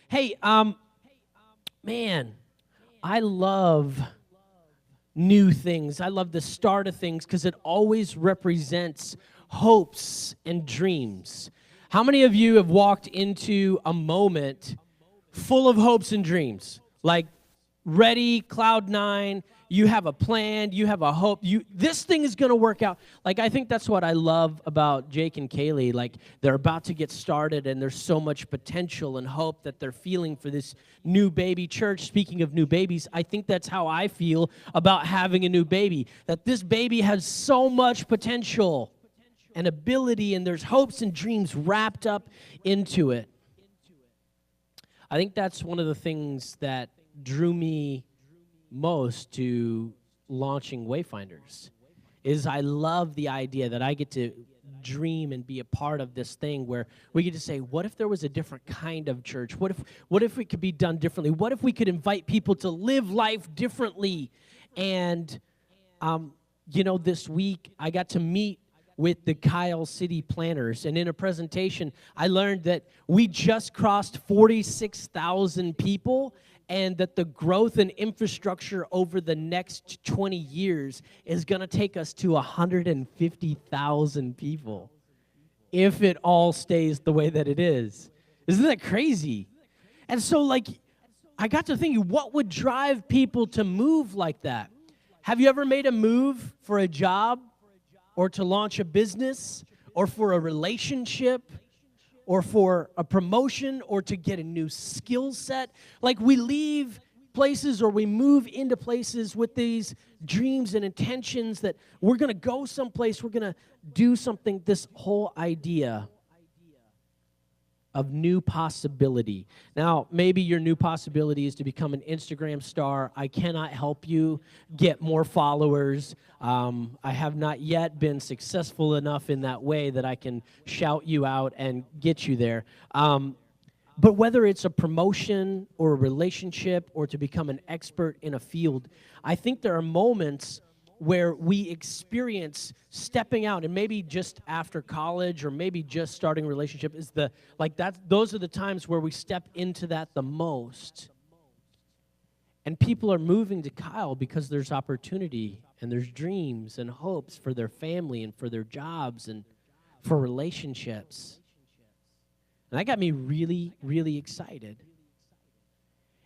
Hey, man, I love new things. I love the start of things because it always represents hopes and dreams. How many of you have walked into a moment full of hopes and dreams? Like ready, cloud nine, you have a plan, you have a hope. This thing is going to work out. Like I think that's what I love about Jake and Kaylee. Like they're about to get started and there's so much potential and hope that they're feeling for this new baby church. Speaking of new babies, I think that's how I feel about having a new baby. That this baby has so much potential and ability and there's hopes and dreams wrapped up into it. I think that's one of the things that drew me most to launching Wayfinders is I love the idea that I get to dream and be a part of this thing where we get to say, what if there was a different kind of church? What if it could be done differently? What if we could invite people to live life differently? And this week I got to meet with the Kyle City planners. And in a presentation, I learned that we just crossed 46,000 people and that the growth in infrastructure over the next 20 years is going to take us to 150,000 people if it all stays the way that it is. Isn't that crazy? And so, I got to thinking, what would drive people to move like that? Have you ever made a move for a job or to launch a business or for a relationship or for a promotion, or to get a new skill set? Like we leave places or we move into places with these dreams and intentions that we're going to go someplace, we're going to do something. This whole idea of new possibility. Now, maybe your new possibility is to become an Instagram star. I cannot help you get more followers. I have not yet been successful enough in that way that I can shout you out and get you there. But whether it's a promotion or a relationship or to become an expert in a field, I think there are moments where we experience stepping out, and maybe just after college or maybe just starting a relationship those are the times where we step into that the most. And people are moving to Kyle because there's opportunity and there's dreams and hopes for their family and for their jobs and for relationships. And that got me really, really excited.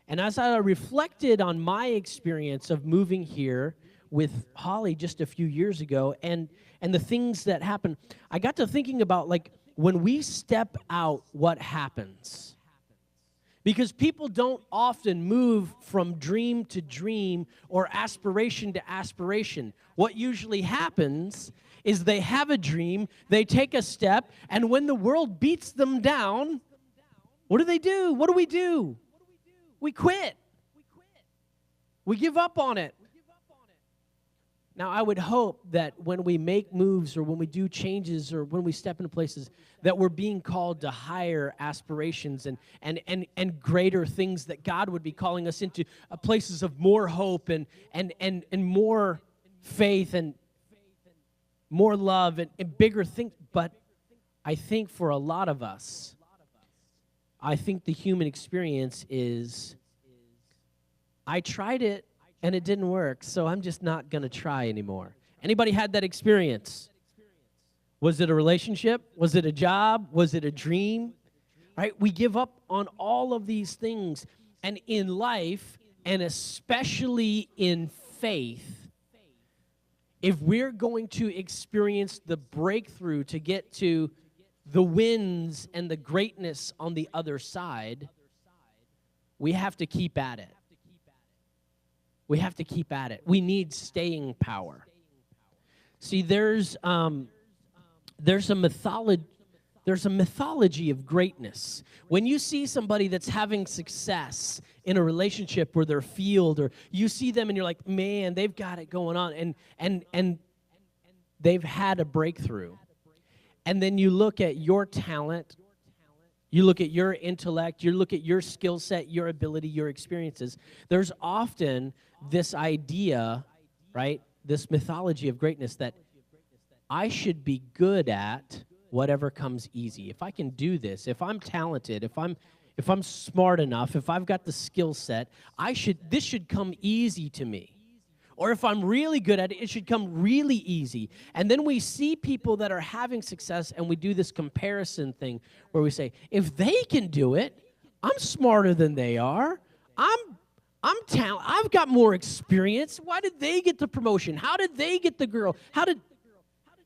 And as I reflected on my experience of moving here with Holly just a few years ago and the things that happen, I got to thinking about when we step out, what happens? Because people don't often move from dream to dream or aspiration to aspiration. What usually happens is they have a dream, they take a step, and when the world beats them down, what do? What do we do? We quit. We give up on it. Now, I would hope that when we make moves or when we do changes or when we step into places that we're being called to higher aspirations and greater things, that God would be calling us into places of more hope and more faith and more love and bigger things. But I think for a lot of us, I think the human experience is, I tried it, and it didn't work, so I'm just not going to try anymore. Anybody had that experience? Was it a relationship? Was it a job? Was it a dream? Right? We give up on all of these things. And in life, and especially in faith, if we're going to experience the breakthrough to get to the wins and the greatness on the other side, we have to keep at it. We have to keep at it. We need staying power. See, there's a mythology of greatness. When you see somebody that's having success in a relationship or their field, or you see them and you're like, man, they've got it going on, and they've had a breakthrough. And then you look at your talent, you look at your intellect, you look at your skill set, your ability, your experiences. There's often this idea, right, this mythology of greatness that I should be good at whatever comes easy. If I can do this, if I'm talented, if if I'm smart enough, if I've got the skill set, this should come easy to me. Or if I'm really good at it, it should come really easy. And then we see people that are having success, and we do this comparison thing where we say, if they can do it, I'm smarter than they are. I'm talented. I've got more experience. Why did they get the promotion? How did they get the girl?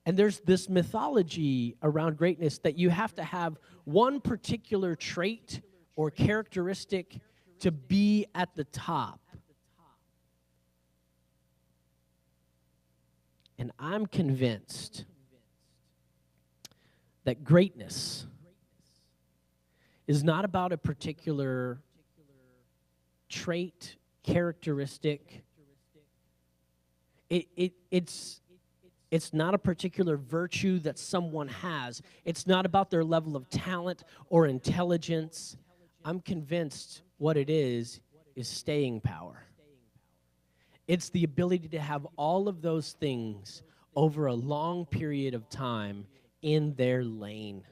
And there's this mythology around greatness that you have to have one particular trait or characteristic to be at the top. And I'm convinced that greatness is not about a particular trait, characteristic. It's not a particular virtue that someone has. It's not about their level of talent or intelligence. I'm convinced what it is staying power. It's the ability to have all of those things over a long period of time in their lane.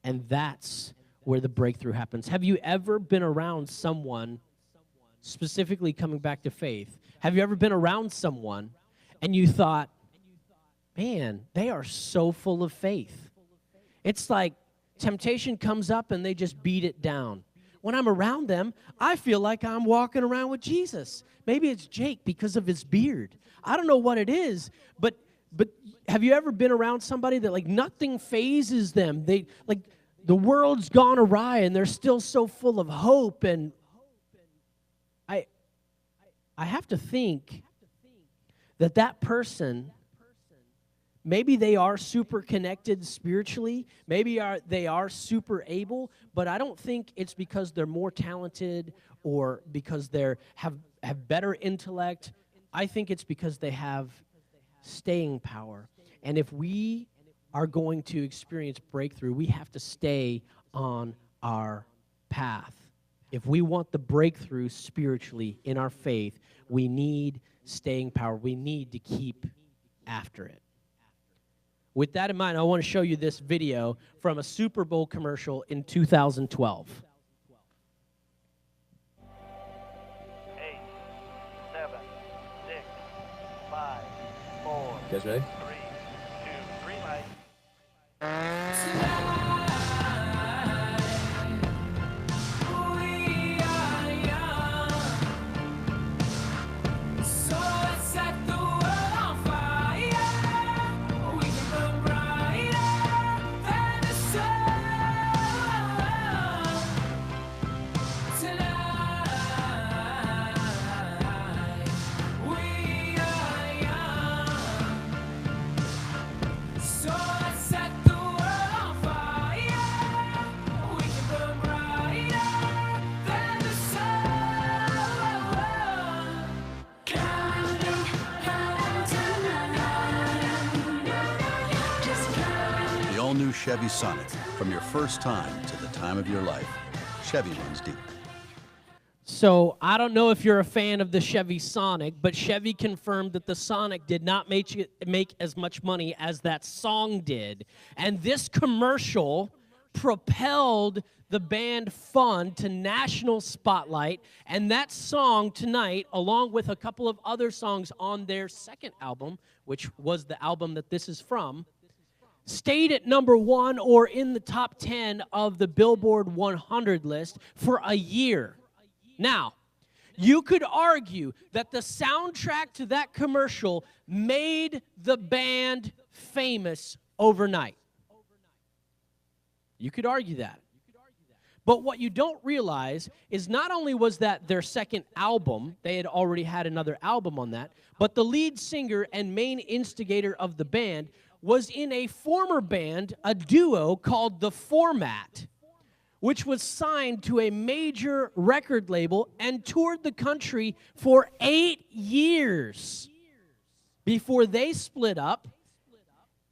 And that's where the breakthrough happens. Have you ever been around someone, specifically coming back to faith, have you ever been around someone and you thought, man, they are so full of faith? It's like temptation comes up and they just beat it down. When I'm around them, I feel like I'm walking around with Jesus. Maybe it's Jake because of his beard. I don't know what it is, but have you ever been around somebody that like nothing phases them? They like the world's gone awry and they're still so full of hope. And I have to think that person, maybe they are super connected spiritually, maybe they are super able, but I don't think it's because they're more talented or because they have better intellect. I think it's because they have staying power. And if we are going to experience breakthrough, we have to stay on our path. If we want the breakthrough spiritually in our faith, we need staying power. We need to keep after it. With that in mind, I want to show you this video from a Super Bowl commercial in 2012. 8, 7, 6, 5, 4, You guys ready? 3, 2, green light. All-new Chevy Sonic. From your first time to the time of your life, Chevy runs deep. So I don't know if you're a fan of the Chevy Sonic, but Chevy confirmed that the Sonic did not make as much money as that song did. And this commercial propelled the band Fun to national spotlight. And that song tonight, along with a couple of other songs on their second album, which was the album that this is from, stayed at number 1 or in the top 10 of the Billboard 100 list for a year. Now, you could argue that the soundtrack to that commercial made the band famous overnight. You could argue that. But what you don't realize is not only was that their second album, they had already had another album on that, but the lead singer and main instigator of the band was in a former band, a duo called The Format, which was signed to a major record label and toured the country for 8 years before they split up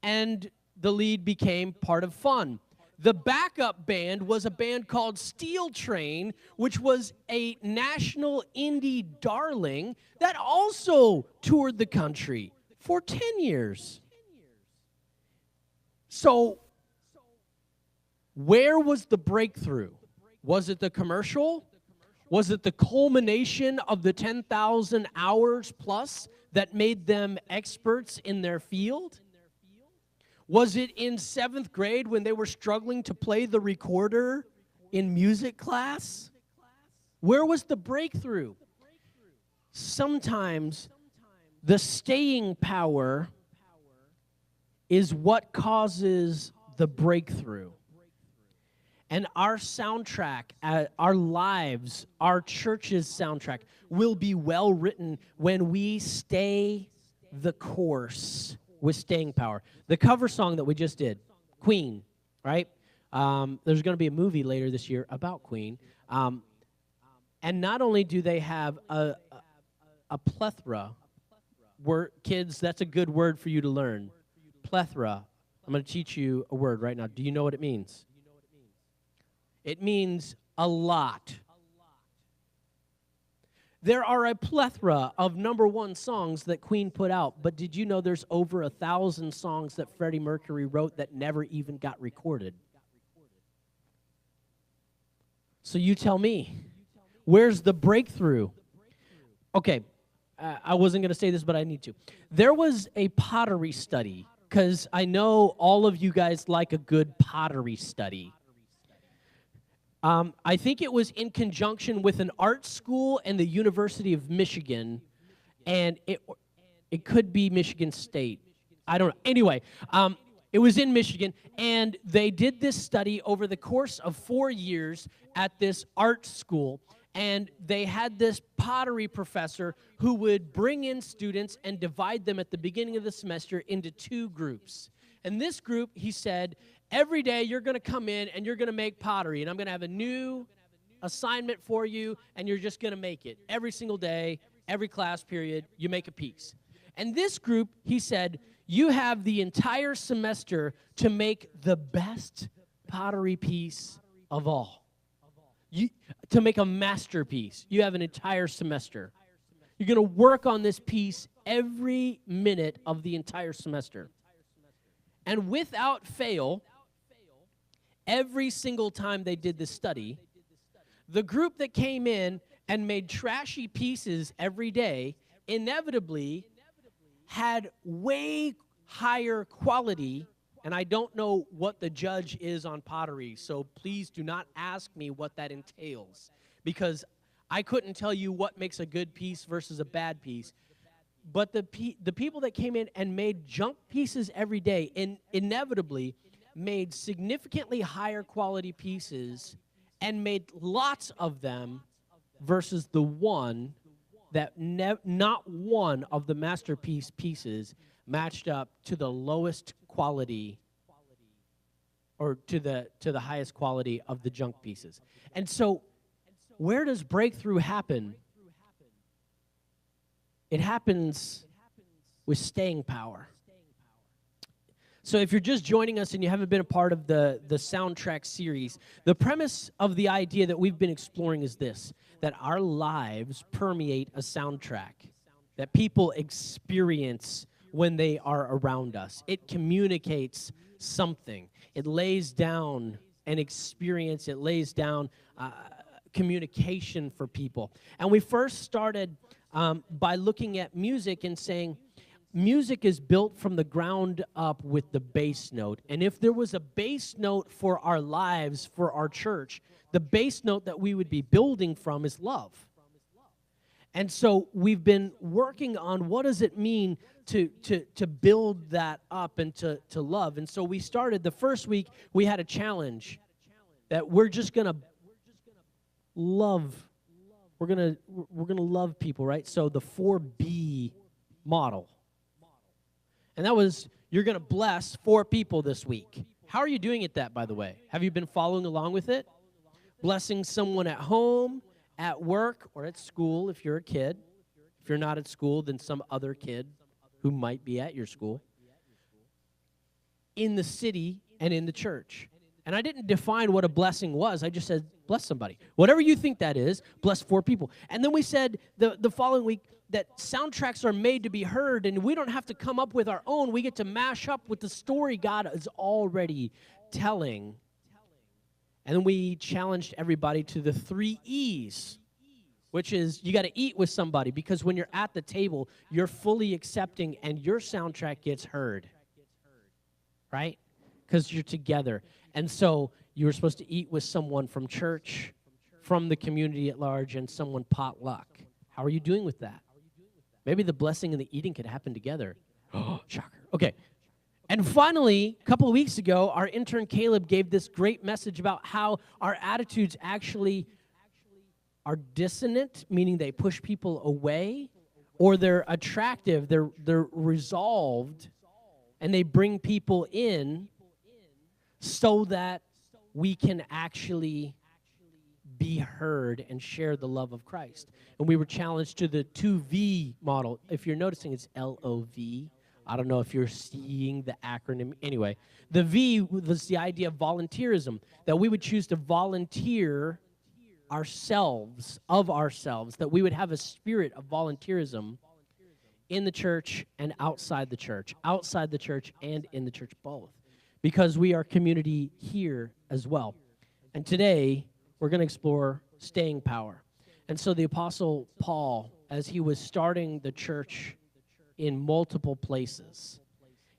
and the lead became part of Fun. The backup band was a band called Steel Train, which was a national indie darling that also toured the country for 10 years. So, where was the breakthrough? Was it the commercial? Was it the culmination of the 10,000 hours plus that made them experts in their field? Was it in 7th grade when they were struggling to play the recorder in music class? Where was the breakthrough? Sometimes the staying power is what causes the breakthrough. And our soundtrack, our lives, our church's soundtrack will be well written when we stay the course with staying power. The cover song that we just did, Queen, right? There's going to be a movie later this year about Queen. And not only do they have a plethora, kids, that's a good word for you to learn. Plethora. I'm going to teach you a word right now. Do you know what it means? It means a lot. There are a plethora of #1 songs that Queen put out, but did you know there's over 1,000 songs that Freddie Mercury wrote that never even got recorded? So you tell me, where's the breakthrough? Okay, I wasn't going to say this, but I need to. There was a pottery study, because I know all of you guys like a good pottery study. I think it was in conjunction with an art school and the University of Michigan, and it could be Michigan State. I don't know. Anyway, it was in Michigan, and they did this study over the course of 4 years at this art school, and they had this pottery professor who would bring in students and divide them at the beginning of the semester into 2 groups. And this group, he said, every day you're going to come in and you're going to make pottery, and I'm going to have a new assignment for you, and you're just going to make it. Every single day, every class period, you make a piece. And this group, he said, you have the entire semester to make the best pottery piece of all. To make a masterpiece, you have an entire semester. You're going to work on this piece every minute of the entire semester. And without fail, every single time they did this study, the group that came in and made trashy pieces every day inevitably had way higher quality. And I don't know what the judge is on pottery, so please do not ask me what that entails, because I couldn't tell you what makes a good piece versus a bad piece. But the people that came in and made junk pieces every day inevitably made significantly higher quality pieces and made lots of them versus the one that not one of the masterpiece pieces matched up to the lowest quality or to the highest quality of the junk pieces. And so where does breakthrough happen? It happens with staying power. So if you're just joining us and you haven't been a part of the soundtrack series, the premise of the idea that we've been exploring is this, that our lives permeate a soundtrack that people experience when they are around us. It communicates something. It lays down an experience. It lays down communication for people. And we first started by looking at music and saying, music is built from the ground up with the bass note. And if there was a bass note for our lives, for our church, the bass note that we would be building from is love. And so we've been working on what does it mean to build that up and to love. And so we started, the first week, we had a challenge that we're just going to love. We're going to love people, right? So the 4B model. And that was, you're going to bless 4 people this week. How are you doing at that, by the way? Have you been following along with it? Blessing someone at home, at work, or at school if you're a kid. If you're not at school, then some other kid who might be at your school. In the city and in the church. And I didn't define what a blessing was. I just said, bless somebody. Whatever you think that is, bless 4 people. And then we said the following week that soundtracks are made to be heard, and we don't have to come up with our own. We get to mash up with the story God is already telling. And then we challenged everybody to the 3 E's, which is you got to eat with somebody, because when you're at the table, you're fully accepting and your soundtrack gets heard, right? Because you're together. And so you were supposed to eat with someone from church, from the community at large, and someone potluck. How are you doing with that? Maybe the blessing and the eating could happen together. Oh, shocker. Okay. And finally, a couple of weeks ago, our intern Caleb gave this great message about how our attitudes actually are dissonant, meaning they push people away, or they're attractive, they're resolved, and they bring people in so that we can actually be heard and share the love of Christ. And we were challenged to the 2V model. If you're noticing, it's LOV. I don't know if you're seeing the acronym. Anyway, the V was the idea of volunteerism, that we would choose to volunteer ourselves, that we would have a spirit of volunteerism in the church and outside the church and in the church both, because we are community here as well. And today, we're going to explore staying power. And so the Apostle Paul, as he was starting the church in multiple places,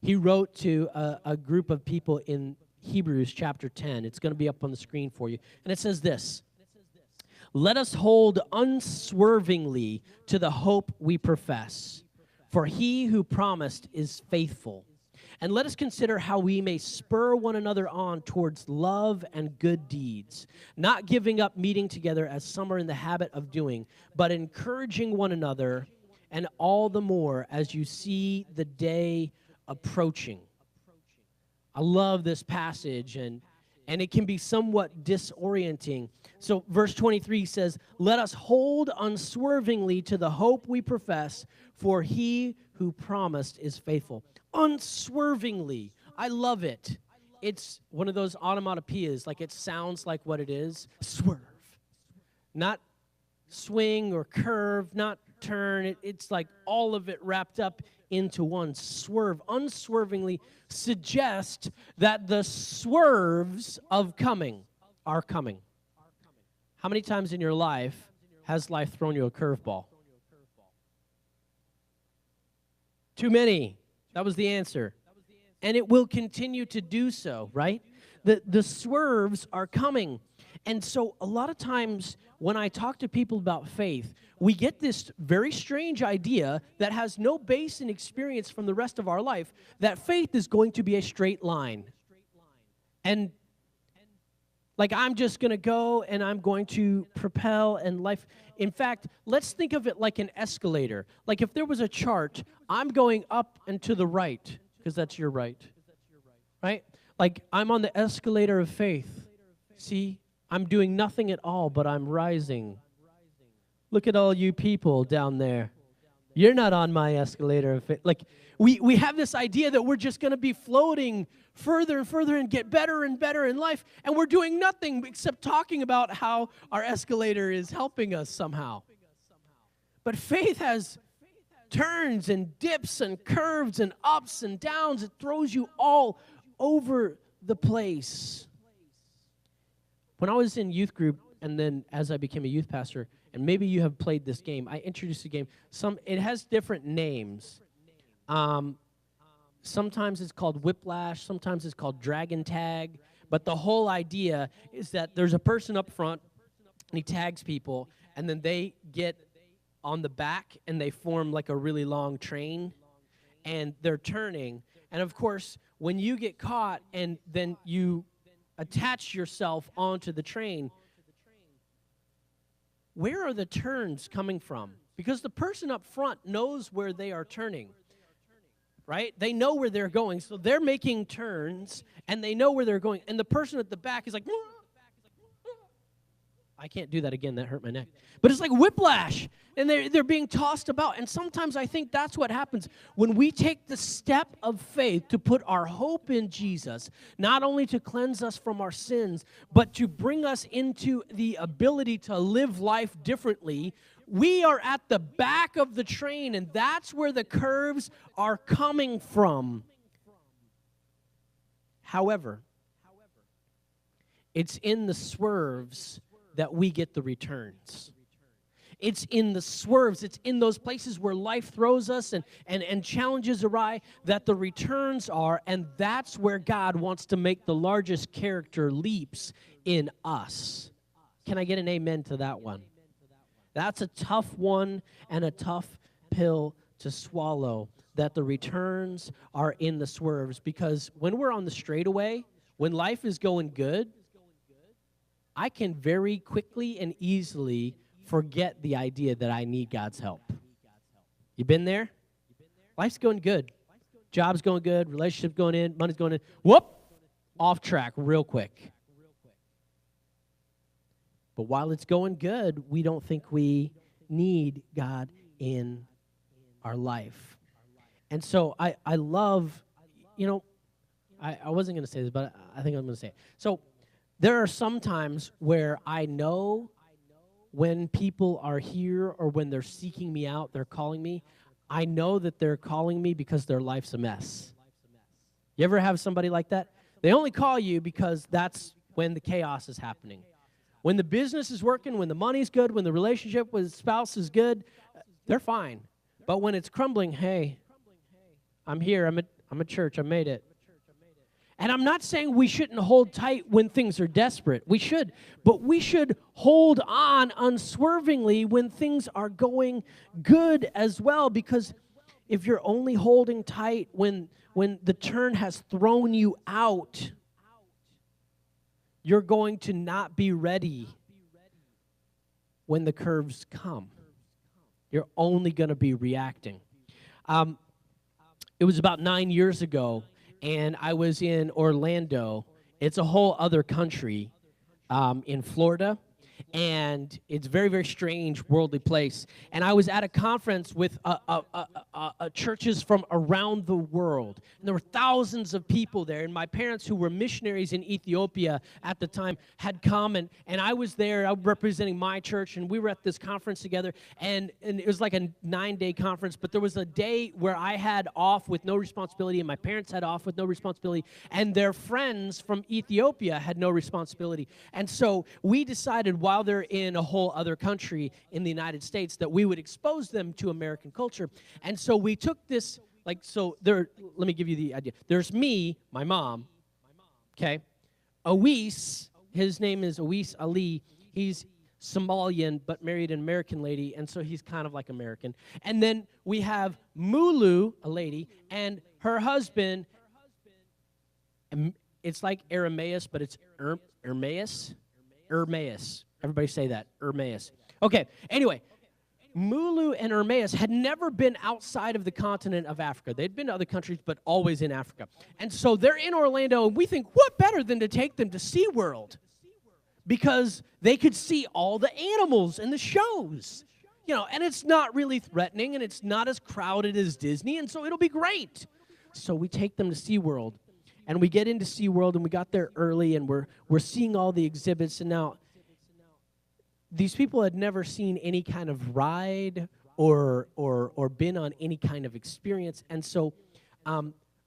he wrote to a group of people in Hebrews chapter 10. It's going to be up on the screen for you. And it says this: "Let us hold unswervingly to the hope we profess, for he who promised is faithful. And let us consider how we may spur one another on towards love and good deeds, not giving up meeting together as some are in the habit of doing, but encouraging one another, and all the more as you see the day approaching." I love this passage, and it can be somewhat disorienting. So verse 23 says, "Let us hold unswervingly to the hope we profess, for he who promised is faithful." Unswervingly. I love it. It's one of those onomatopoeias, like it sounds like what it is. Swerve. Not swing or curve, not turn. It's like all of it wrapped up into one. Swerve. Unswervingly suggest that the swerves of coming are coming. How many times in your life has life thrown you a curveball? Too many. That was the answer. And it will continue to do so, right? The swerves are coming. And so a lot of times when I talk to people about faith, we get this very strange idea that has no base in experience from the rest of our life, that faith is going to be a straight line. And like I'm just going to go and I'm going to propel and life. In fact, let's think of it like an escalator. Like if there was a chart, I'm going up and to the right, because that's your right. Right? Like I'm on the escalator of faith. See? I'm doing nothing at all, but I'm rising. Look at all you people down there. You're not on my escalator of faith. Like we have this idea that we're just going to be floating further and further and get better and better in life, and we're doing nothing except talking about how our escalator is helping us somehow. But faith has turns and dips and curves and ups and downs. It throws you all over the place. When I was in youth group, and then as I became a youth pastor, and maybe you have played this game, I introduced a game. It has different names. Sometimes it's called Whiplash, sometimes it's called Dragon Tag, but the whole idea is that there's a person up front, and he tags people, and then they get on the back, and they form like a really long train, and they're turning. And of course, when you get caught, and then you attach yourself onto the train, where are the turns coming from? Because the person up front knows where they are turning, right? They know where they're going, so they're making turns, and they know where they're going. And the person at the back is like, I can't do that again, that hurt my neck. But it's like whiplash, and they're being tossed about. And sometimes I think that's what happens when we take the step of faith to put our hope in Jesus, not only to cleanse us from our sins, but to bring us into the ability to live life differently. We are at the back of the train, and that's where the curves are coming from. However, It's in the swerves that we get the returns. It's in the swerves. It's in those places where life throws us and challenges awry that the returns are, and that's where God wants to make the largest character leaps in us. Can I get an amen to that one? That's a tough one and a tough pill to swallow, that the returns are in the swerves, because when we're on the straightaway, when life is going good, I can very quickly and easily forget the idea that I need God's help. You been there? Life's going good. Job's going good. Relationship's going in. Money's going in. Whoop! Off track real quick. But while it's going good, we don't think we need God in our life. And so I love, I wasn't going to say this, but I think I'm going to say it. So there are some times where I know when people are here or when they're seeking me out, they're calling me, I know that they're calling me because their life's a mess. You ever have somebody like that? They only call you because that's when the chaos is happening. When the business is working, when the money's good, when the relationship with the spouse is good, they're fine. But when it's crumbling, hey, I'm here, I'm at church, I made it. And I'm not saying we shouldn't hold tight when things are desperate. We should. But we should hold on unswervingly when things are going good as well. Because if you're only holding tight when the turn has thrown you out, you're going to not be ready when the curves come. You're only going to be reacting. It was about 9 years ago, and I was in Orlando. It's a whole other country in Florida, and it's a very, very strange, worldly place. And I was at a conference with churches from around the world, and there were thousands of people there. And my parents, who were missionaries in Ethiopia at the time, had come, and I was there. I was representing my church, and we were at this conference together. And it was like a 9-day conference, but there was a day where I had off with no responsibility, and my parents had off with no responsibility, and their friends from Ethiopia had no responsibility. And so we decided, while they're in a whole other country in the United States, that we would expose them to American culture. And so we took this, let me give you the idea. There's me, my mom, okay? Awis, his name is Awis Ali. He's Somalian, but married an American lady, and so he's kind of like American. And then we have Mulu, a lady, and her husband. It's like Aramaeus, but it's Ermaeus. Everybody say that, Ermaeus. Okay, anyway, Mulu and Ermaeus had never been outside of the continent of Africa. They'd been to other countries, but always in Africa. And so they're in Orlando, and we think, what better than to take them to SeaWorld? Because they could see all the animals and the shows. And it's not really threatening, and it's not as crowded as Disney, and so it'll be great. So we take them to SeaWorld. And we get into SeaWorld, and we got there early, and we're seeing all the exhibits. And now, these people had never seen any kind of ride or been on any kind of experience. And so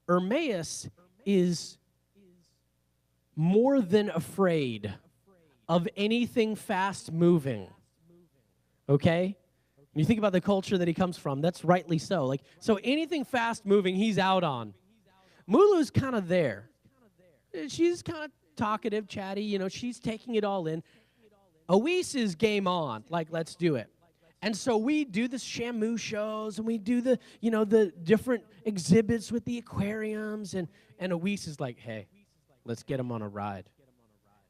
Ermaeus is more than afraid of anything fast-moving, okay? When you think about the culture that he comes from, that's rightly so. So anything fast-moving, he's out on. Mulu's kind of there. She's kind of talkative, chatty, she's taking it all in. Awis is game on, let's do it. And so we do the Shamu shows, and we do the different exhibits with the aquariums, and Awis is like, hey, let's get him on a ride.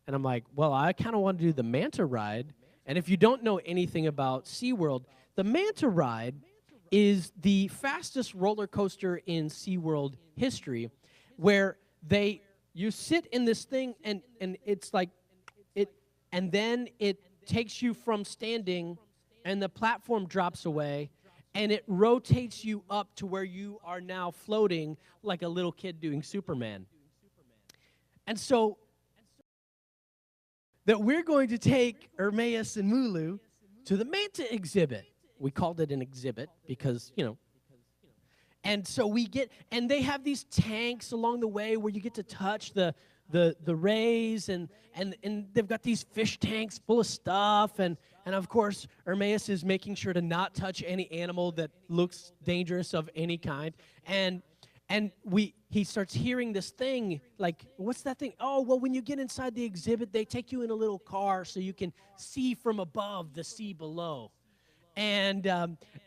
And I'm like, well, I kind of want to do the manta ride. And if you don't know anything about SeaWorld, the manta ride is the fastest roller coaster in SeaWorld history, where you sit in this thing, and it's like it, and then it takes you from standing, and the platform drops away, and it rotates you up to where you are now floating like a little kid doing Superman. And so that we're going to take Ermaeus and Mulu to the manta exhibit. We called it an exhibit because, and so and they have these tanks along the way where you get to touch the the rays, and they've got these fish tanks full of stuff, and of course Hermaeus is making sure to not touch any animal that looks dangerous of any kind, and he starts hearing this thing, like, what's that thing? Oh, well, when you get inside the exhibit, they take you in a little car so you can see from above the sea below. And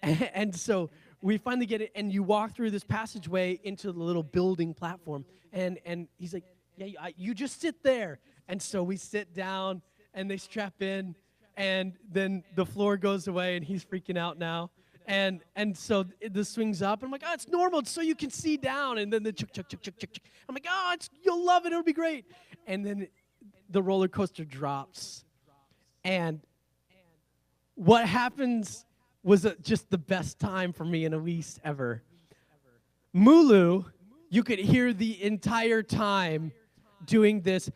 and so we finally get it, and you walk through this passageway into the little building platform, and he's like, yeah, you just sit there. And so we sit down, and they strap in, and then the floor goes away, and he's freaking out now. And so the swing's up, and I'm like, oh, it's normal, it's so you can see down. And then the chuk, chuk, chuk, chuk, chuk, chuk. I'm like, oh, you'll love it, it'll be great. And then the roller coaster drops, and what happens was just the best time for me and Elise ever. Mulu, you could hear the entire time doing this,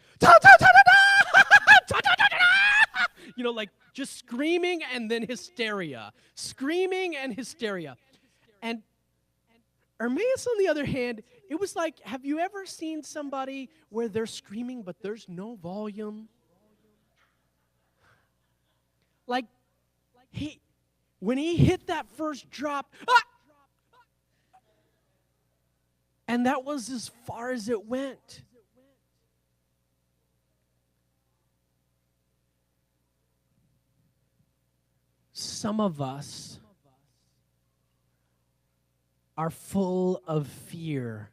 you know, like just screaming and then hysteria. Screaming and hysteria. And Hermaeus, on the other hand, it was like, have you ever seen somebody where they're screaming but there's no volume? Like, when he hit that first drop, and that was as far as it went. Some of us are full of fear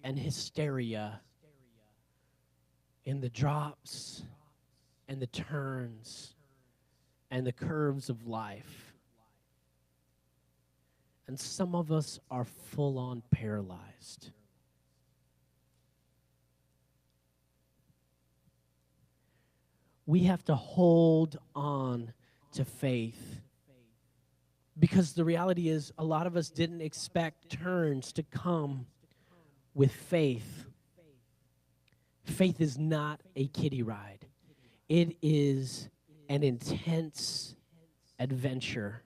and hysteria in the drops and the turns and the curves of life. And some of us are full-on paralyzed. We have to hold on to faith, because the reality is a lot of us didn't expect turns to come with faith. Faith is not a kiddie ride. It is an intense adventure.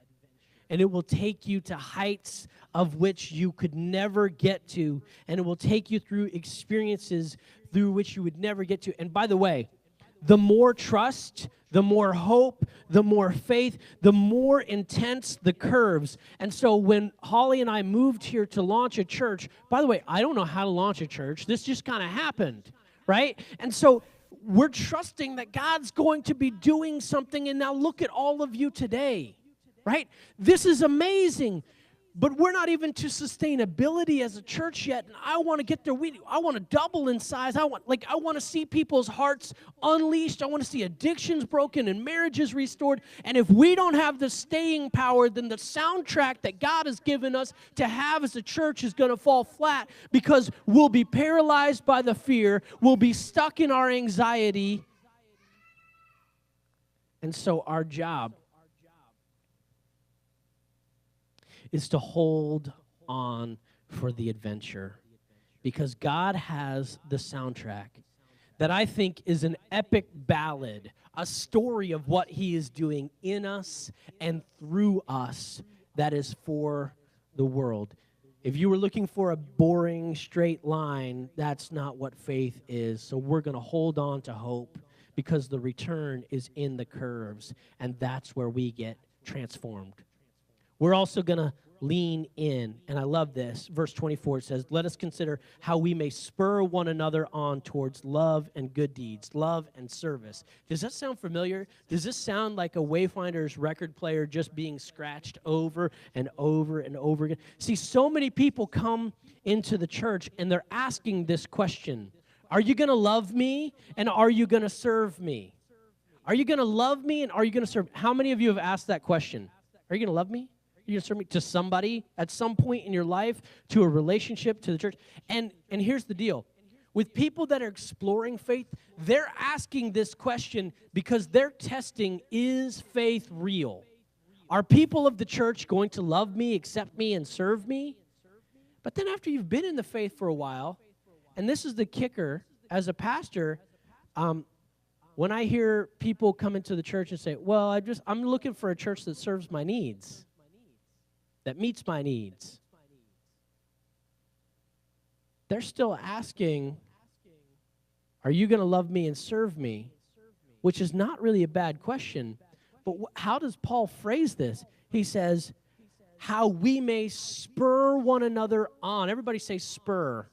And it will take you to heights of which you could never get to. And it will take you through experiences through which you would never get to. And by the way, the more trust, the more hope, the more faith, the more intense the curves. And so when Holly and I moved here to launch a church, by the way, I don't know how to launch a church. This just kind of happened, right? And so we're trusting that God's going to be doing something. And now look at all of you today. Right? This is amazing, but we're not even to sustainability as a church yet, and I want to get there. I want to double in size. I want to see people's hearts unleashed. I want to see addictions broken and marriages restored. And if we don't have the staying power, then the soundtrack that God has given us to have as a church is going to fall flat, because we'll be paralyzed by the fear. We'll be stuck in our anxiety. And so our job is to hold on for the adventure, because God has the soundtrack that I think is an epic ballad, a story of what he is doing in us and through us that is for the world. If you were looking for a boring straight line, that's not what faith is. So we're going to hold on to hope, because the return is in the curves, and that's where we get transformed. We're also going to lean in, and I love this. Verse 24 says, let us consider how we may spur one another on towards love and good deeds, love and service. Does that sound familiar? Does this sound like a Wayfinders record player just being scratched over and over and over again? See, so many people come into the church, and they're asking this question: are you going to love me, and are you going to serve me? Are you going to love me, and are you going to serve? How many of you have asked that question? Are you going to love me? Are you going to serve me? To somebody at some point in your life, to a relationship, to the church? And here's the deal. With people that are exploring faith, they're asking this question because they're testing, is faith real? Are people of the church going to love me, accept me, and serve me? But then after you've been in the faith for a while, and this is the kicker, as a pastor, when I hear people come into the church and say, well, I'm looking for a church that serves my needs, that meets my needs, they're still asking, Are you going to love me and serve me? Which is not really a bad question. But how does Paul phrase this? He says, how we may spur one another on. Everybody say spur.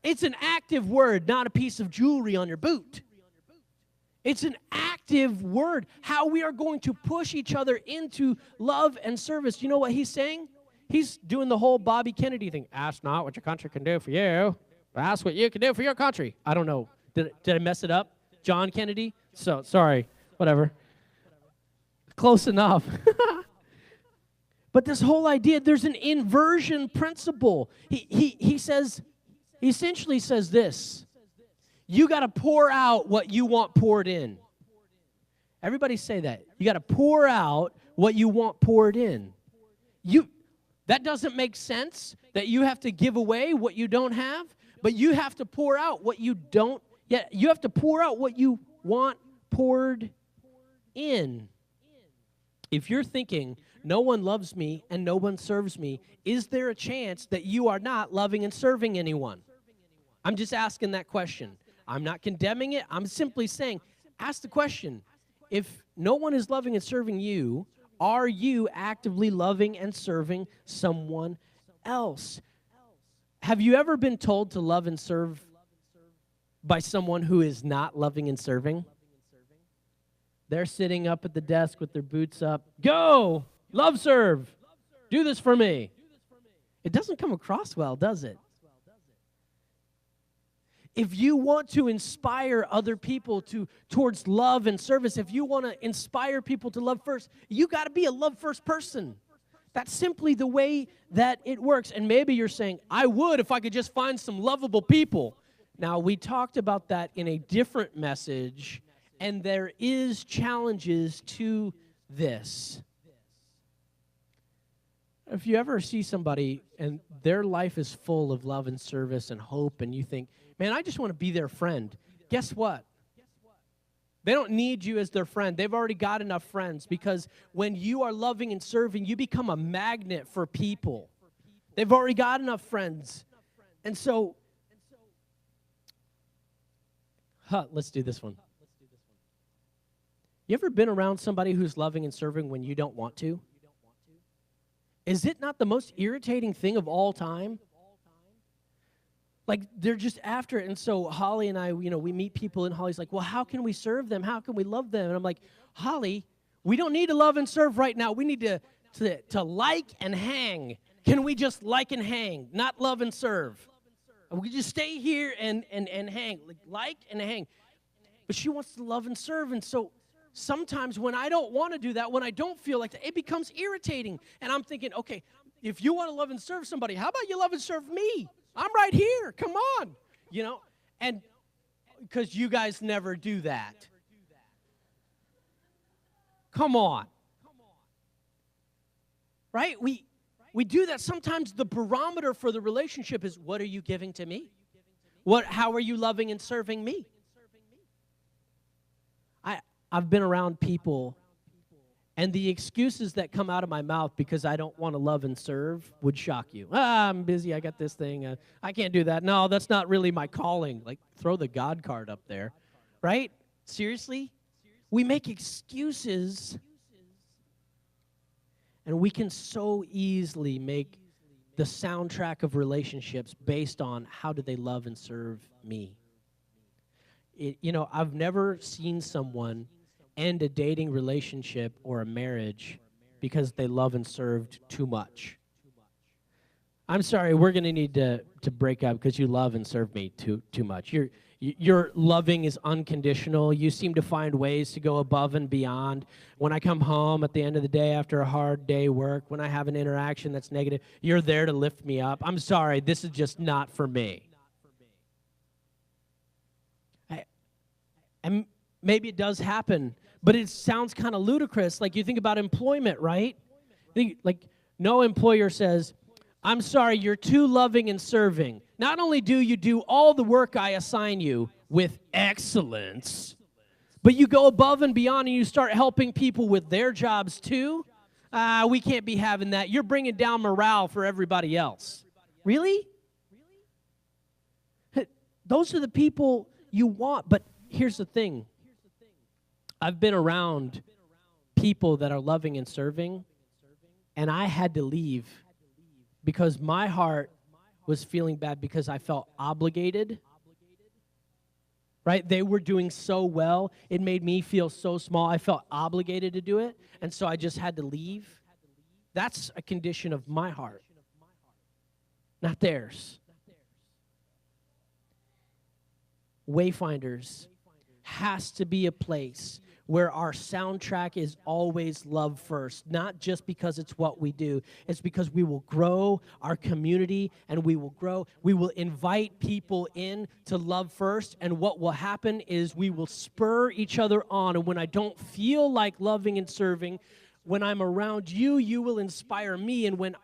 It's an active word, not a piece of jewelry on your boot. It's an active word. How we are going to push each other into love and service. You know what he's saying? He's doing the whole Bobby Kennedy thing. Ask not what your country can do for you, but ask what you can do for your country. I don't know. Did I mess it up? John Kennedy? So, sorry. Whatever. Close enough. But this whole idea, there's an inversion principle. He says, he essentially says this. You got to pour out what you want poured in. Everybody say that. You got to pour out what you want poured in. That doesn't make sense that you have to give away what you don't have, but you have to pour out what you don't. Yeah, you have to pour out what you want poured in. If you're thinking, no one loves me and no one serves me, is there a chance that you are not loving and serving anyone? I'm just asking that question. I'm not condemning it. I'm simply saying, ask the question. If no one is loving and serving you, are you actively loving and serving someone else? Have you ever been told to love and serve by someone who is not loving and serving? They're sitting up at the desk with their boots up. Go! Love, serve. Do this for me. It doesn't come across well, does it? If you want to inspire other people towards love and service, if you want to inspire people to love first, you got to be a love first person. That's simply the way that it works. And maybe you're saying, I would if I could just find some lovable people. Now, we talked about that in a different message, and there is challenges to this. If you ever see somebody and their life is full of love and service and hope, and you think, man, I just want to be their friend. Guess what? They don't need you as their friend. They've already got enough friends, because when you are loving and serving, you become a magnet for people. They've already got enough friends. And so, let's do this one. You ever been around somebody who's loving and serving when you don't want to? Is it not the most irritating thing of all time? Like, they're just after it. And so Holly and I, we meet people, and Holly's like, well, how can we serve them? How can we love them? And I'm like, Holly, we don't need to love and serve right now. We need to like and hang. Can we just like and hang, not love and serve? We just stay here and hang, like and hang. But she wants to love and serve. And so sometimes when I don't want to do that, when I don't feel like that, it becomes irritating. And I'm thinking, okay, if you want to love and serve somebody, how about you love and serve me? I'm right here. Come on. And because you guys never do that. Come on. Right? We do that. Sometimes the barometer for the relationship is, what are you giving to me? How are you loving and serving me? I've been around people, and the excuses that come out of my mouth because I don't want to love and serve would shock you. I'm busy. I got this thing. I can't do that. No, that's not really my calling. Like, throw the God card up there, right? Seriously? We make excuses, and we can so easily make the soundtrack of relationships based on how do they love and serve me. I've never seen someone end a dating relationship or a marriage because they love and served too much. I'm sorry, we're going to need to break up because you love and serve me too much. Your loving is unconditional. You seem to find ways to go above and beyond. When I come home at the end of the day after a hard day work, when I have an interaction that's negative, you're there to lift me up. I'm sorry, this is just not for me. And maybe it does happen, but it sounds kind of ludicrous. Like, you think about employment, right? Like, no employer says, I'm sorry, you're too loving and serving. Not only do you do all the work I assign you with excellence, but you go above and beyond and you start helping people with their jobs too. We can't be having that. You're bringing down morale for everybody else. Really? Those are the people you want. But here's the thing. I've been around people that are loving and serving, and I had to leave because my heart was feeling bad because I felt obligated. Right? They were doing so well. It made me feel so small. I felt obligated to do it, and so I just had to leave. That's a condition of my heart, not theirs. Wayfinders has to be a place where our soundtrack is always love first, not just because it's what we do. It's because we will grow our community and we will invite people in to love first, and what will happen is we will spur each other on. And when I don't feel like loving and serving, when I'm around you, you will inspire me, and when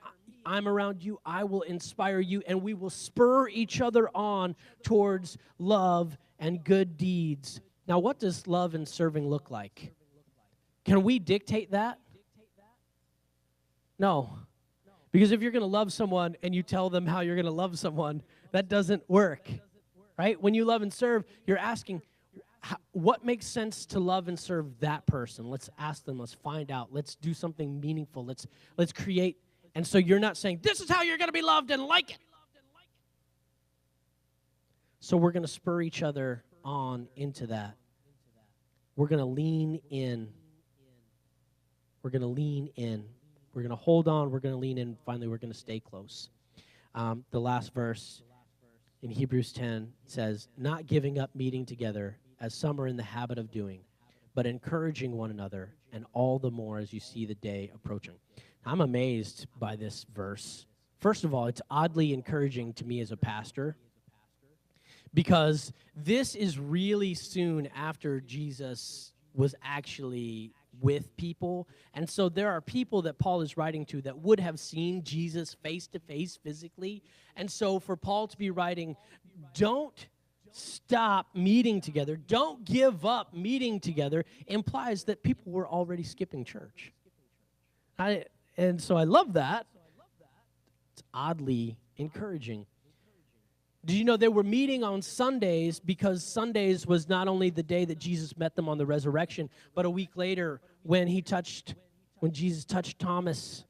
I'm around you, I will inspire you, and we will spur each other on towards love and good deeds. Now, what does love and serving look like? Can we dictate that? No. Because if you're going to love someone and you tell them how you're going to love someone, that doesn't work, right? When you love and serve, you're asking, what makes sense to love and serve that person? Let's ask them. Let's find out. Let's do something meaningful. Let's create. And so you're not saying, this is how you're going to be loved and like it. So we're going to spur each other on into that. We're going to lean in. We're going to lean in. We're going to hold on. We're going to lean in. Finally, we're going to stay close. The last verse in Hebrews 10 says, not giving up meeting together as some are in the habit of doing, but encouraging one another, and all the more as you see the day approaching. I'm amazed by this verse. First of all, it's oddly encouraging to me as a pastor, because this is really soon after Jesus was actually with people. And so there are people that Paul is writing to that would have seen Jesus face to face physically. And so for Paul to be writing, don't stop meeting together, don't give up meeting together, implies that people were already skipping church. And so I love that. It's oddly encouraging. Did you know they were meeting on Sundays because Sundays was not only the day that Jesus met them on the resurrection, but a week later when Jesus touched Thomas,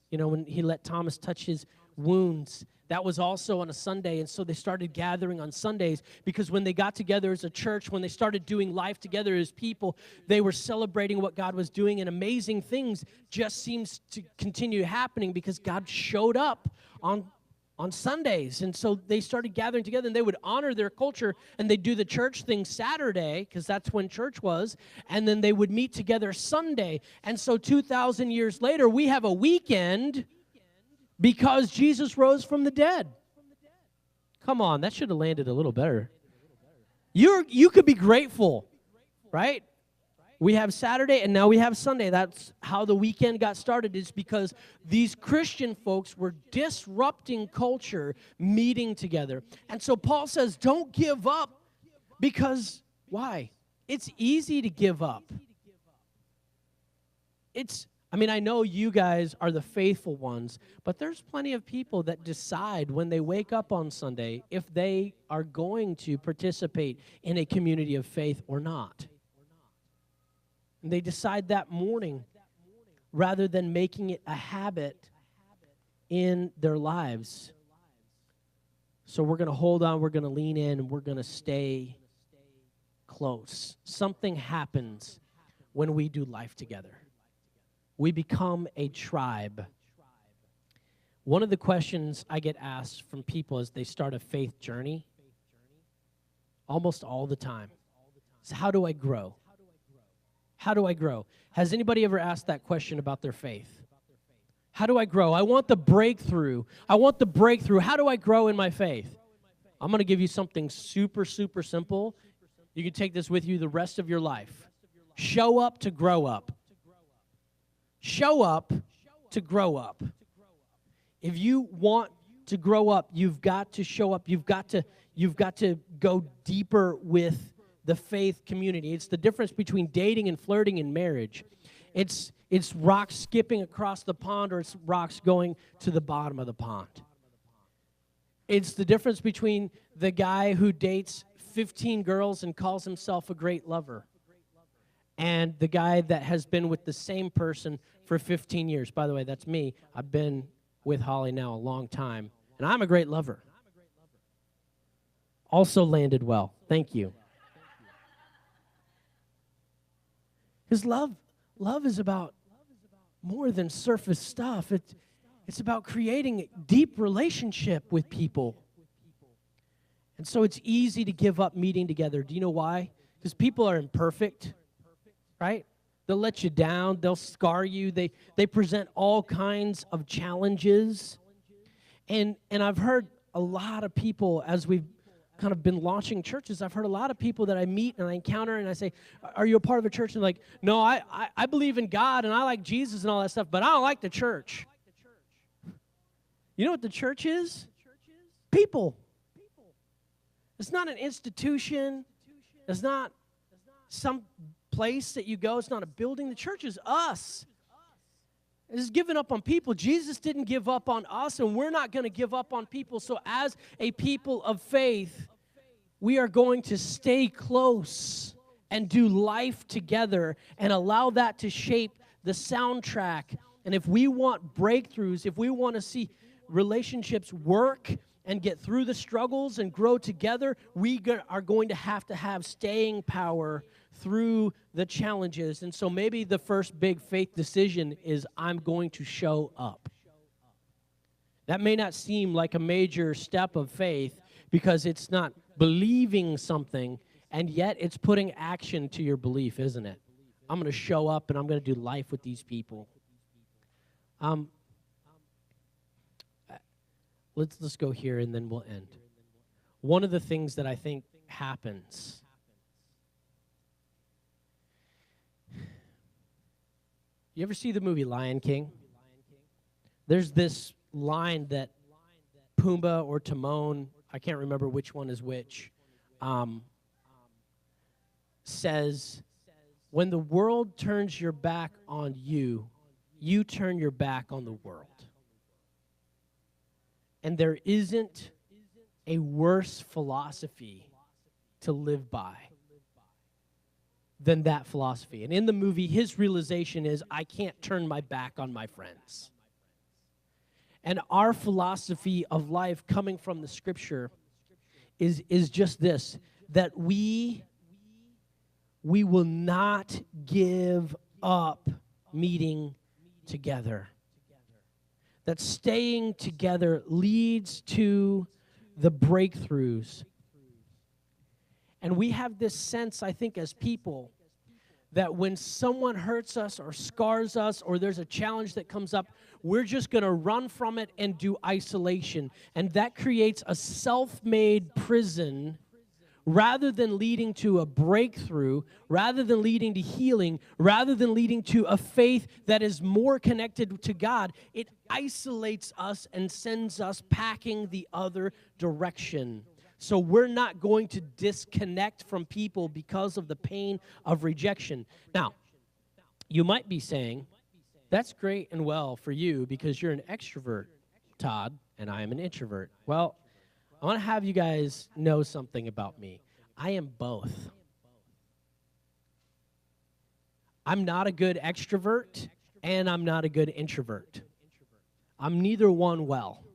when he let Thomas touch his wounds, that was also on a Sunday. And so they started gathering on Sundays because when they got together as a church, when they started doing life together as people, they were celebrating what God was doing, and amazing things just seems to continue happening because God showed up on Sundays. And so they started gathering together, and they would honor their culture, and they'd do the church thing Saturday because that's when church was, and then they would meet together Sunday. And so 2,000 years later, we have a weekend because Jesus rose from the dead. Come on, that should have landed a little better. You could be grateful, right? We have Saturday, and now we have Sunday. That's how the weekend got started, is because these Christian folks were disrupting culture, meeting together. And so Paul says, don't give up, because why? It's easy to give up. I know you guys are the faithful ones, but there's plenty of people that decide when they wake up on Sunday if they are going to participate in a community of faith or not. And they decide that morning rather than making it a habit in their lives. So we're going to hold on, we're going to lean in, and we're going to stay close. Something happens when we do life together. We become a tribe. One of the questions I get asked from people as they start a faith journey, almost all the time, is how do I grow? How do I grow? Has anybody ever asked that question about their faith? How do I grow? I want the breakthrough. How do I grow in my faith? I'm going to give you something super, super simple. You can take this with you the rest of your life. Show up to grow up. Show up to grow up. If you want to grow up, you've got to show up. You've got to go deeper with the faith community. It's the difference between dating and flirting and marriage. It's rocks skipping across the pond, or it's rocks going to the bottom of the pond. It's the difference between the guy who dates 15 girls and calls himself a great lover. And the guy that has been with the same person for 15 years. By the way, that's me. I've been with Holly now a long time, and I'm a great lover. Also landed well. Thank you. Because love is about more than surface stuff. It's about creating a deep relationship with people. And so it's easy to give up meeting together. Do you know why? Because people are imperfect, right? They'll let you down. They'll scar you. They present all kinds of challenges. And I've heard a lot of people, as we've kind of been launching churches, I've heard a lot of people that I meet and I encounter and I say, are you a part of a church? And they're like, no, I believe in God and I like Jesus and all that stuff, but I don't like the church. You know what the church is? People. It's not an institution. It's not some place that you go. It's not a building. The church is us. It's giving up on people. Jesus didn't give up on us, and we're not going to give up on people. So as a people of faith, we are going to stay close and do life together and allow that to shape the soundtrack. And if we want breakthroughs, if we want to see relationships work and get through the struggles and grow together, we are going to have staying power through the challenges. And so maybe the first big faith decision is I'm going to show up. That may not seem like a major step of faith because it's not believing something, and yet it's putting action to your belief, isn't it? I'm going to show up and I'm going to do life with these people. Let's go here and then we'll end. One of the things that I think happens, you ever see the movie Lion King? There's this line that Pumbaa or Timon, I can't remember which one is which, says, when the world turns your back on you, you turn your back on the world. And there isn't a worse philosophy to live by than that philosophy. And in the movie, his realization is, I can't turn my back on my friends. And our philosophy of life coming from the Scripture is just this, that we will not give up meeting together. That staying together leads to the breakthroughs. And we have this sense, I think, as people, that when someone hurts us or scars us or there's a challenge that comes up, we're just going to run from it and do isolation. And that creates a self-made prison rather than leading to a breakthrough, rather than leading to healing, rather than leading to a faith that is more connected to God. It isolates us and sends us packing the other direction. So we're not going to disconnect from people because of the pain of rejection. Now, you might be saying, that's great and well for you because you're an extrovert, Todd, and I am an introvert. Well, I want to have you guys know something about me. I am both. I'm not a good extrovert, and I'm not a good introvert. I'm neither one well.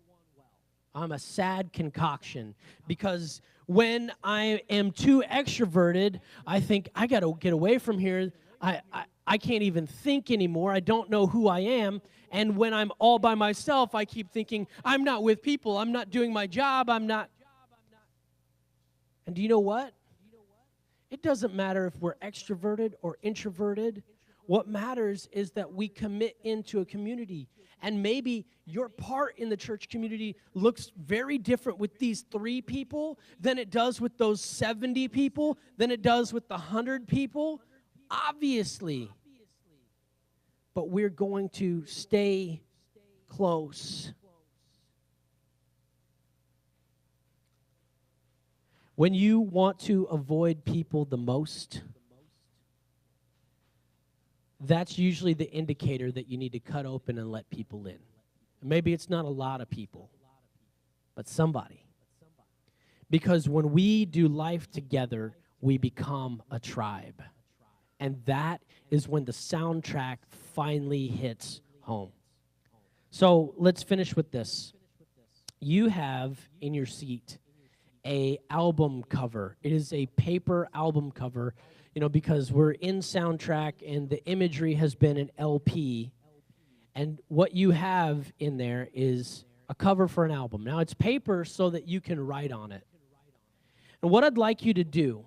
I'm a sad concoction because when I am too extroverted, I think, I got to get away from here. I can't even think anymore. I don't know who I am. And when I'm all by myself, I keep thinking, I'm not with people. I'm not doing my job. I'm not. And do you know what? It doesn't matter if we're extroverted or introverted. What matters is that we commit into a community. And maybe your part in the church community looks very different with these 3 people than it does with those 70 people, than it does with the 100 people. Obviously. But we're going to stay close. When you want to avoid people the most, that's usually the indicator that you need to cut open and let people in. Maybe it's not a lot of people, but somebody. Because when we do life together, we become a tribe. And that is when the soundtrack finally hits home. So let's finish with this. You have in your seat a album cover. It is a paper album cover, because we're in soundtrack and the imagery has been an LP. And what you have in there is a cover for an album. Now, it's paper so that you can write on it. And what I'd like you to do,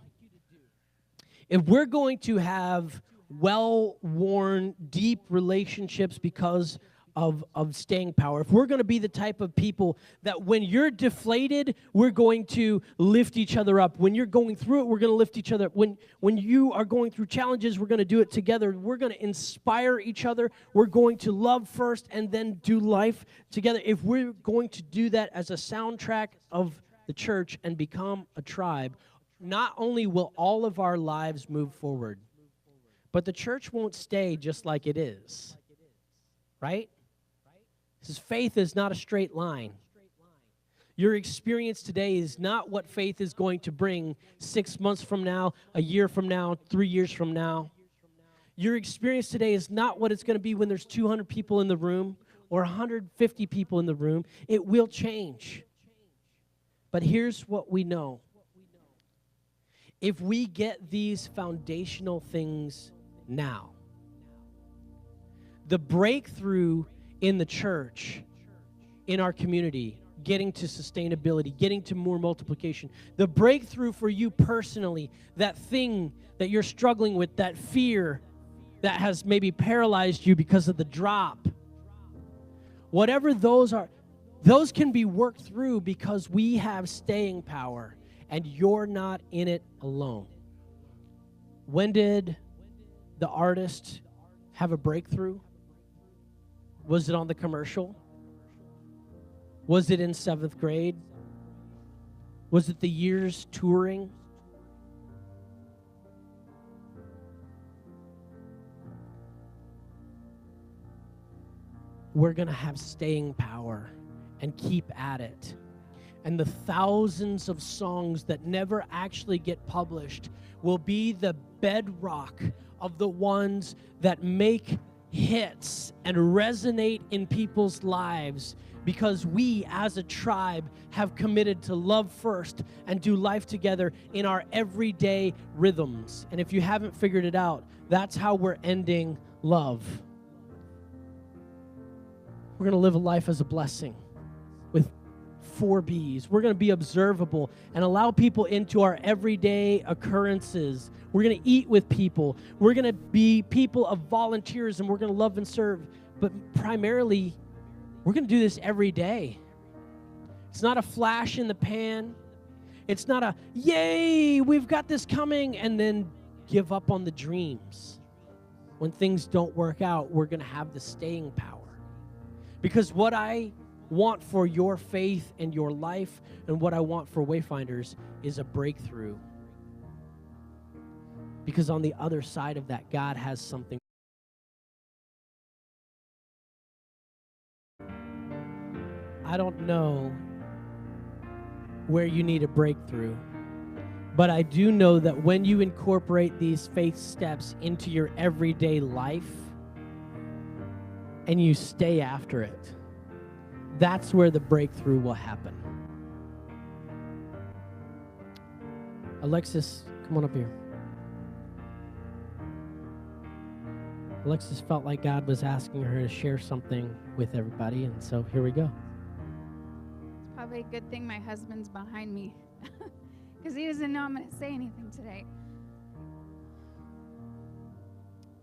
if we're going to have well-worn, deep relationships because of staying power, if we're going to be the type of people that when you're deflated, we're going to lift each other up. When you're going through it, we're going to lift each other up. When you are going through challenges, we're going to do it together. We're going to inspire each other. We're going to love first and then do life together. If we're going to do that as a soundtrack of the church and become a tribe, not only will all of our lives move forward, but the church won't stay just like it is, right? Because faith is not a straight line. Your experience today is not what faith is going to bring 6 months from now, a year from now, 3 years from now. Your experience today is not what it's going to be when there's 200 people in the room or 150 people in the room. It will change. But here's what we know. If we get these foundational things now, the breakthrough in the church, in our community, getting to sustainability, getting to more multiplication, the breakthrough for you personally, that thing that you're struggling with, that fear that has maybe paralyzed you because of the drop, whatever those are, those can be worked through because we have staying power and you're not in it alone. When did the artist have a breakthrough? Was it on the commercial? Was it in 7th grade? Was it the years touring? We're going to have staying power and keep at it. And the thousands of songs that never actually get published will be the bedrock of the ones that make hits and resonate in people's lives, because we as a tribe have committed to love first and do life together in our everyday rhythms. And if you haven't figured it out, that's how we're ending love. We're going to live a life as a blessing with 4 B's. We're going to be observable and allow people into our everyday occurrences. We're going to eat with people. We're going to be people of volunteers, and we're going to love and serve. But primarily, we're going to do this every day. It's not a flash in the pan. It's not a, yay, we've got this coming, and then give up on the dreams. When things don't work out, we're going to have the staying power. Because what I want for your faith and your life, and what I want for Wayfinders, is a breakthrough. Because on the other side of that, God has something. I don't know where you need a breakthrough, but I do know that when you incorporate these faith steps into your everyday life and you stay after it, that's where the breakthrough will happen. Alexis, come on up here. Alexis felt like God was asking her to share something with everybody, and so here we go. It's probably a good thing my husband's behind me, because he doesn't know I'm going to say anything today.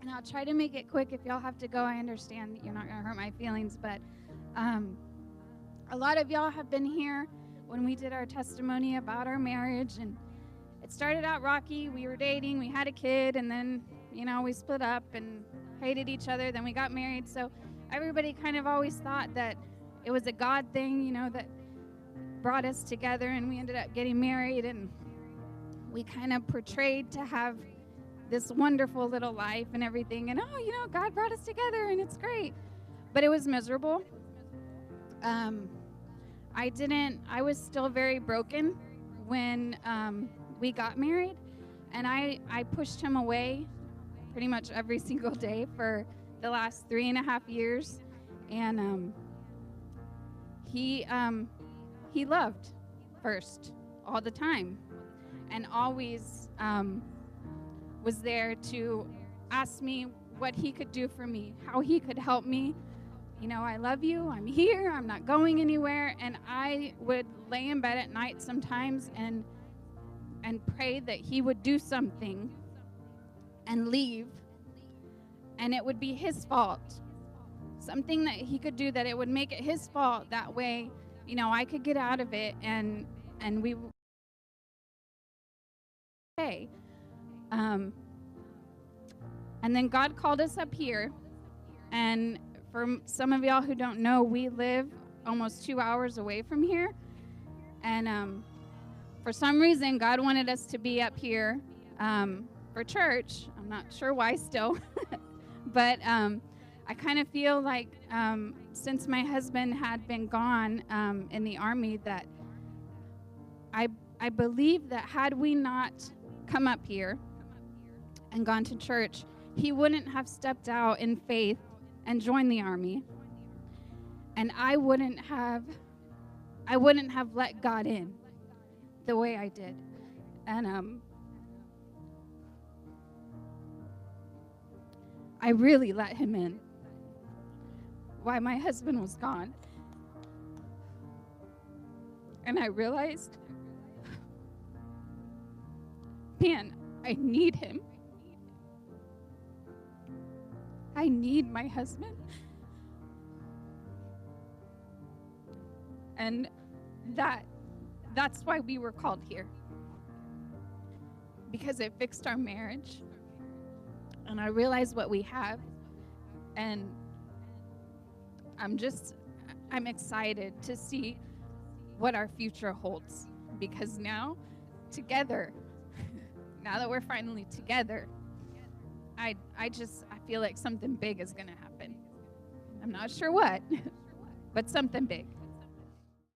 And I'll try to make it quick. If y'all have to go, I understand that you're not going to hurt my feelings, but a lot of y'all have been here when we did our testimony about our marriage, and it started out rocky. We were dating, we had a kid, and then, we split up and hated each other. Then we got married. So everybody kind of always thought that it was a God thing, that brought us together, and we ended up getting married, and we kind of portrayed to have this wonderful little life and everything. And, God brought us together, and it's great. But it was miserable. I was still very broken. when we got married, and I pushed him away pretty much every single day for the last 3.5 years, and he loved first all the time, and always was there to ask me what he could do for me, how he could help me. You know, I love you, I'm here, I'm not going anywhere. And I would lay in bed at night sometimes and pray that he would do something and leave, and it would be his fault. Something that he could do that it would make it his fault. That way, you know, I could get out of it, and we okay. And then God called us up here, and for some of y'all who don't know, we live almost 2 hours away from here, and for some reason God wanted us to be up here for church. I'm not sure why still, but I kind of feel like since my husband had been gone in the Army, that I believe that had we not come up here and gone to church, he wouldn't have stepped out in faith and joined the Army, and I wouldn't have let God in the way I did. And I really let him in while my husband was gone. And I realized, man, I need him. I need my husband. And that's why we were called here. Because it fixed our marriage. And I realized what we have. And I'm excited to see what our future holds. Because now, together, now that we're finally together, I feel like something big is going to happen. I'm not sure what, but something big.